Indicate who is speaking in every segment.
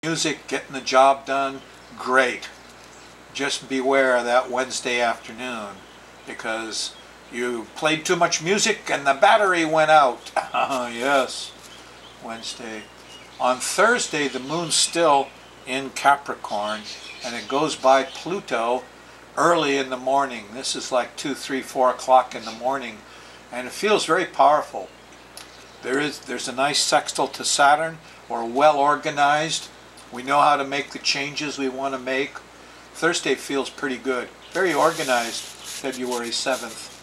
Speaker 1: music, getting the job done, great. Just beware of that Wednesday afternoon, because you played too much music and the battery went out. Yes, Wednesday. On Thursday, the moon's still in Capricorn, and it goes by Pluto early in the morning. This is like 2, 3, 4 o'clock in the morning, and it feels very powerful. There's a nice sextile to Saturn. We're well organized. We know how to make the changes we want to make. Thursday feels pretty good. Very organized, February 7th.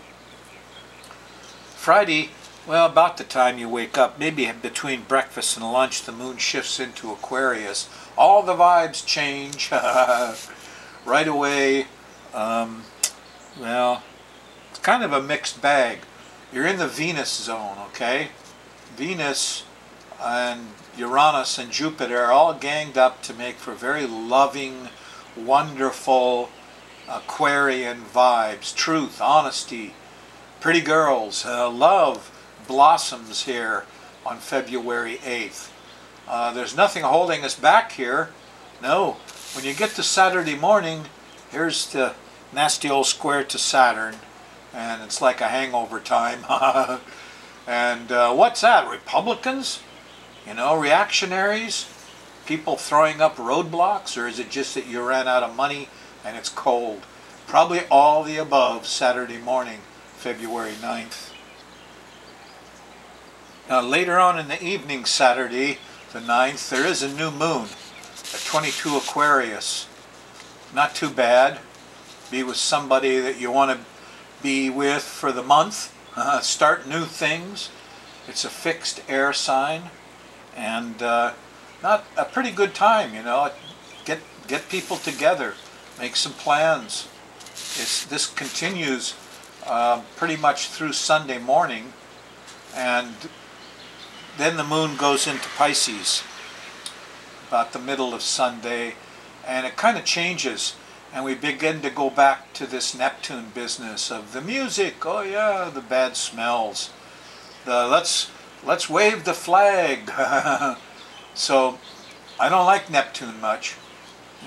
Speaker 1: Friday, well, about the time you wake up, maybe between breakfast and lunch, the moon shifts into Aquarius. All the vibes change right away. Well, it's kind of a mixed bag. You're in the Venus zone, okay? Venus and Uranus and Jupiter are all ganged up to make for very loving, wonderful Aquarian vibes. Truth, honesty, pretty girls, love blossoms here on February 8th. There's nothing holding us back here. No. When you get to Saturday morning, here's the nasty old square to Saturn, and it's like a hangover time. And what's that? Republicans? You know, reactionaries? People throwing up roadblocks? Or is it just that you ran out of money and it's cold? Probably all the above Saturday morning, February 9th. Now later on in the evening, Saturday the 9th, there is a new moon at 22 Aquarius. Not too bad. Be with somebody that you want to be with for the month. Start new things. It's a fixed air sign, and not a pretty good time, you know. Get people together, make some plans. This continues pretty much through Sunday morning, and then the moon goes into Pisces about the middle of Sunday, and it kind of changes, and we begin to go back to this Neptune business of the music. Oh yeah, the bad smells, the let's wave the flag. So I don't like Neptune much,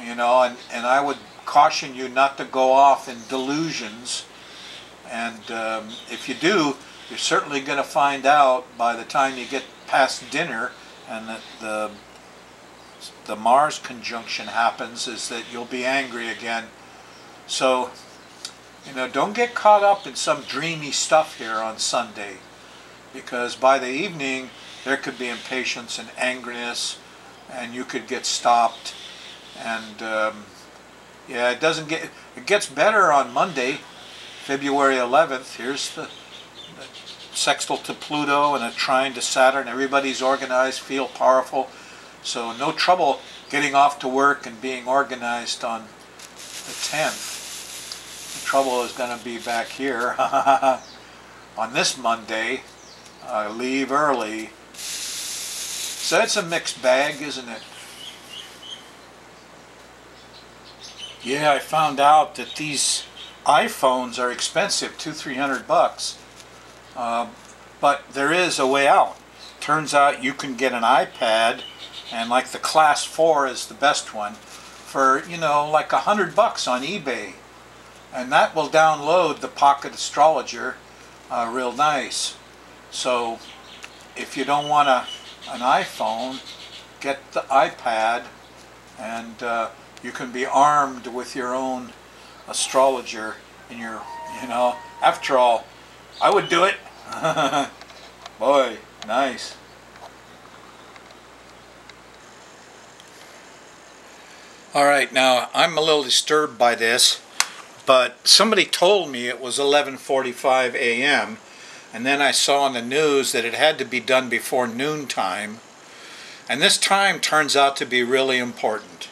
Speaker 1: you know, and I would caution you not to go off in delusions, and if you do, you're certainly going to find out by the time you get past dinner and that the Mars conjunction happens, is that you'll be angry again. So, you know, don't get caught up in some dreamy stuff here on Sunday, because by the evening there could be impatience and angriness, and you could get stopped. And yeah, it gets better on Monday, February 11th. Here's the sextile to Pluto and a trine to Saturn. Everybody's organized, feel powerful. So no trouble getting off to work and being organized on the 10th. The trouble is going to be back here on this Monday. Leave early. So it's a mixed bag, isn't it? Yeah, I found out that these iPhones are expensive, $200-300. But there is a way out. Turns out you can get an iPad, and like the Class 4 is the best one, for, you know, like $100 on eBay, and that will download the Pocket Astrologer real nice. So if you don't want an iPhone, get the iPad, and you can be armed with your own astrologer in your, you know, after all, I would do it. Boy, nice. Alright, now I'm a little disturbed by this, but somebody told me it was 11:45 a.m. and then I saw on the news that it had to be done before noontime, and this time turns out to be really important.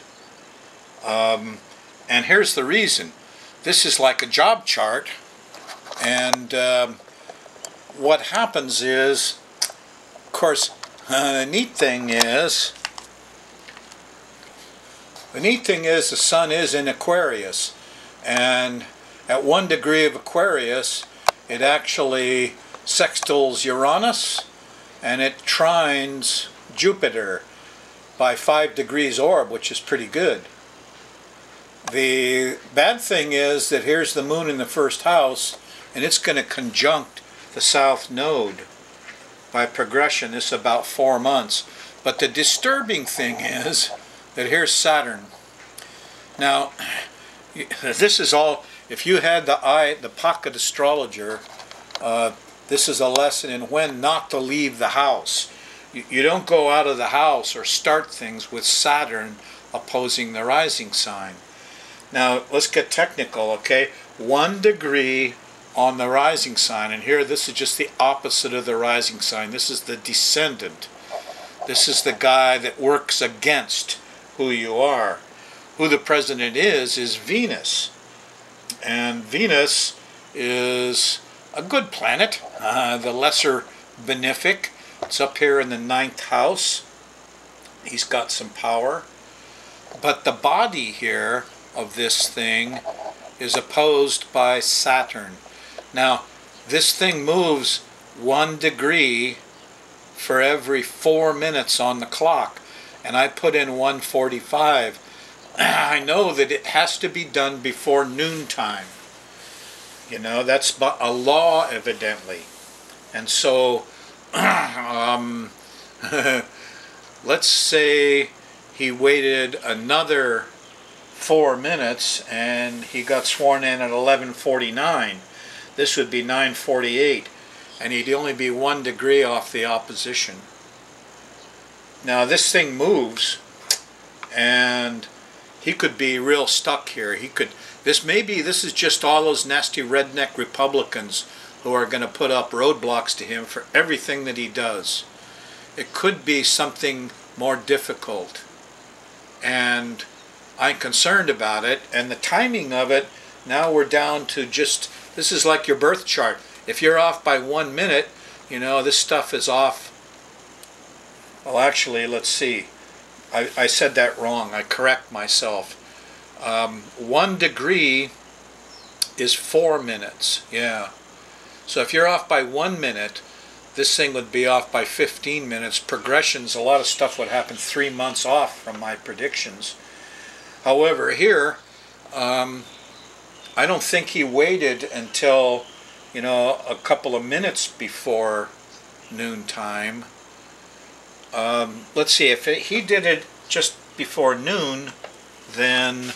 Speaker 1: And here's the reason. This is like a job chart, and what happens is, of course, the neat thing is the sun is in Aquarius, and at 1 degree of Aquarius it actually sextiles Uranus and it trines Jupiter. by 5 degrees orb, which is pretty good. The bad thing is that here's the moon in the first house, and it's going to conjunct the south node by progression. This is about 4 months. But the disturbing thing is that here's Saturn. Now, this is all, if you had the pocket astrologer, this is a lesson in when not to leave the house. You don't go out of the house or start things with Saturn opposing the rising sign. Now, let's get technical, okay? 1 degree on the rising sign, and here this is just the opposite of the rising sign. This is the descendant. This is the guy that works against who you are. Who the president is Venus. And Venus is a good planet, the lesser benefic. It's up here in the 9th house. He's got some power. But the body here of this thing is opposed by Saturn. Now, this thing moves 1 degree for every 4 minutes on the clock. And I put in 1:45. I know that it has to be done before noontime. You know, that's a law, evidently. And so, let's say he waited another 4 minutes and he got sworn in at 11:49. This would be 9:48, and he'd only be 1 degree off the opposition. Now this thing moves, and he could be real stuck here. He could. This is just all those nasty redneck Republicans who are going to put up roadblocks to him for everything that he does. It could be something more difficult, and I'm concerned about it. And the timing of it, now we're down to just, this is like your birth chart. If you're off by 1 minute, you know, this stuff is off. Well, actually, let's see. I said that wrong. I correct myself. 1 degree is 4 minutes. Yeah. So if you're off by 1 minute, this thing would be off by 15 minutes. Progressions, a lot of stuff would happen 3 months off from my predictions. However, here, I don't think he waited until, you know, a couple of minutes before noontime. Let's see, if he did it just before noon, then,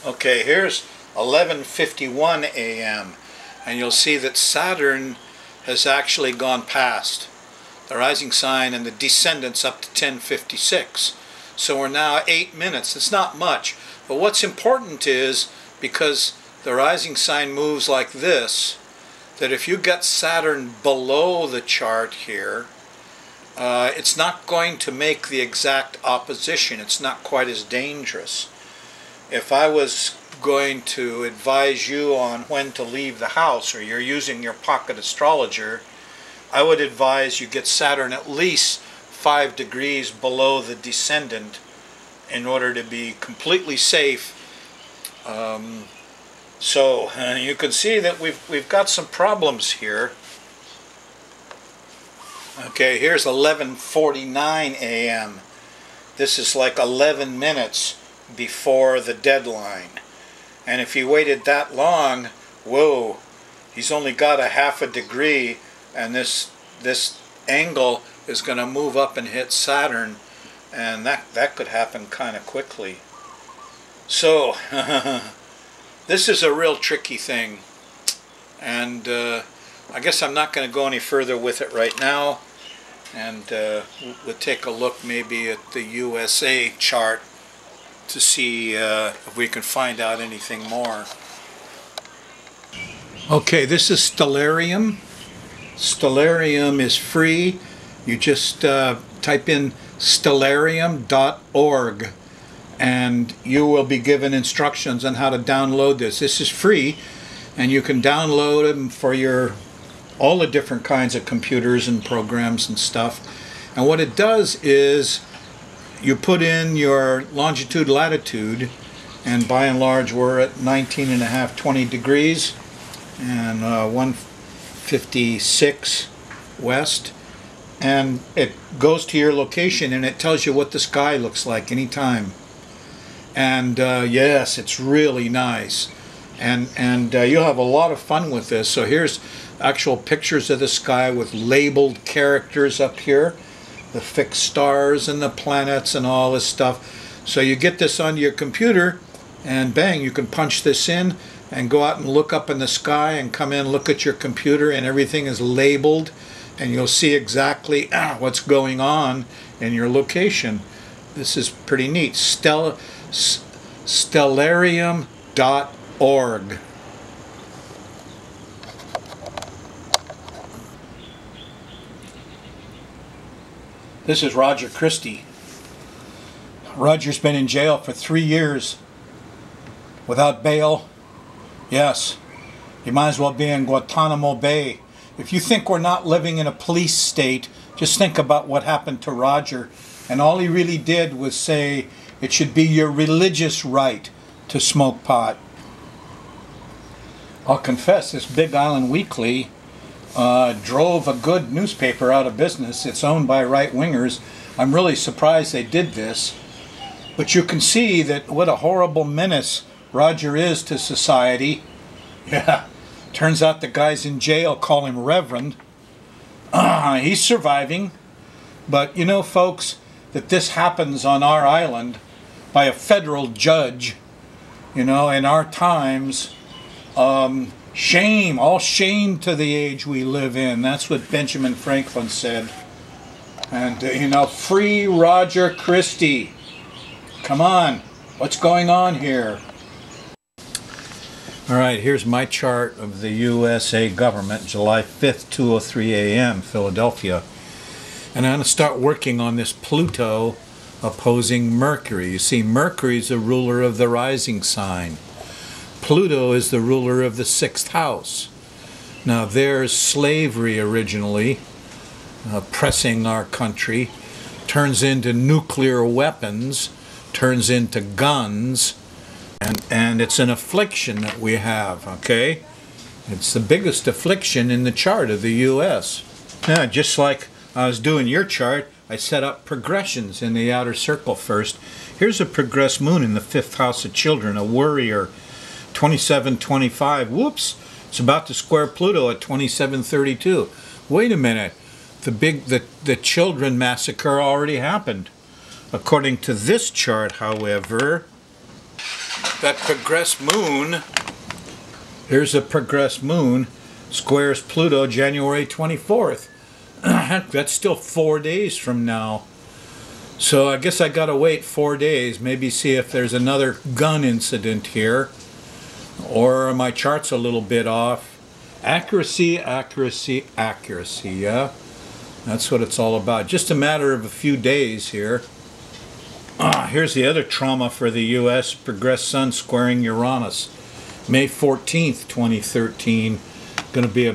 Speaker 1: okay, here's 11:51 a.m. and you'll see that Saturn has actually gone past the rising sign and the descendants up to 10:56. So we're now 8 minutes. It's not much, but what's important is, because the rising sign moves like this, that if you get Saturn below the chart here, it's not going to make the exact opposition. It's not quite as dangerous. If I was going to advise you on when to leave the house, or you're using your pocket astrologer, I would advise you get Saturn at least 5 degrees below the descendant in order to be completely safe. So you can see that we've got some problems here. Okay, here's 11:49 a.m. This is like 11 minutes before the deadline. And if he waited that long, whoa, he's only got a half a degree, and this angle is going to move up and hit Saturn, and that could happen kind of quickly. So this is a real tricky thing, and I guess I'm not going to go any further with it right now, and we'll take a look maybe at the USA chart to see if we can find out anything more. Okay, this is Stellarium. Stellarium is free. You just type in stellarium.org and you will be given instructions on how to download this. This is free, and you can download them for all the different kinds of computers and programs and stuff. And what it does is you put in your longitude, latitude, and by and large we're at 19.5, 20 degrees and 156 west. and it goes to your location and it tells you what the sky looks like anytime. And yes, it's really nice, and you'll have a lot of fun with this. So here's actual pictures of the sky with labeled characters up here, the fixed stars and the planets and all this stuff. So you get this onto your computer and bang, you can punch this in and go out and look up in the sky and come in, look at your computer, and everything is labeled and you'll see exactly what's going on in your location. This is pretty neat. Stellarium.org. This is Roger Christie. Roger's been in jail for 3 years without bail. Yes, you might as well be in Guantanamo Bay. If you think we're not living in a police state, just think about what happened to Roger. And all he really did was say it should be your religious right to smoke pot. I'll confess, this Big Island Weekly drove a good newspaper out of business. It's owned by right-wingers. I'm really surprised they did this. But you can see that what a horrible menace Roger is to society. Yeah, turns out the guys in jail call him Reverend. He's surviving. But you know, folks, that this happens on our island by a federal judge, you know, in our times. Shame, all shame to the age we live in. That's what Benjamin Franklin said. And, you know, free Roger Christie. Come on, what's going on here? All right, here's my chart of the USA government, July 5th, 2:03 a.m., Philadelphia. And I'm going to start working on this Pluto opposing Mercury. You see, Mercury's the ruler of the rising sign. Pluto is the ruler of the 6th house. Now there's slavery originally, oppressing our country, turns into nuclear weapons, turns into guns, and it's an affliction that we have, okay? It's the biggest affliction in the chart of the U.S. Now, just like I was doing your chart, I set up progressions in the outer circle first. Here's a progressed moon in the 5th house of children, a worrier, 2725. Whoops, it's about to square Pluto at 2732. Wait a minute, the children massacre already happened. According to this chart, however, that progressed moon, here's a progressed moon, squares Pluto January 24th. That's still 4 days from now. So I guess I gotta wait 4 days, maybe see if there's another gun incident here. Or my chart's a little bit off. Accuracy, accuracy, accuracy, yeah? That's what it's all about. Just a matter of a few days here. Here's the other trauma for the U.S. Progressed Sun squaring Uranus. May 14th, 2013. Going to be a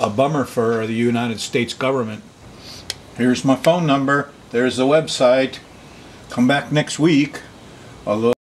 Speaker 1: bummer for the United States government. Here's my phone number. There's the website. Come back next week. Although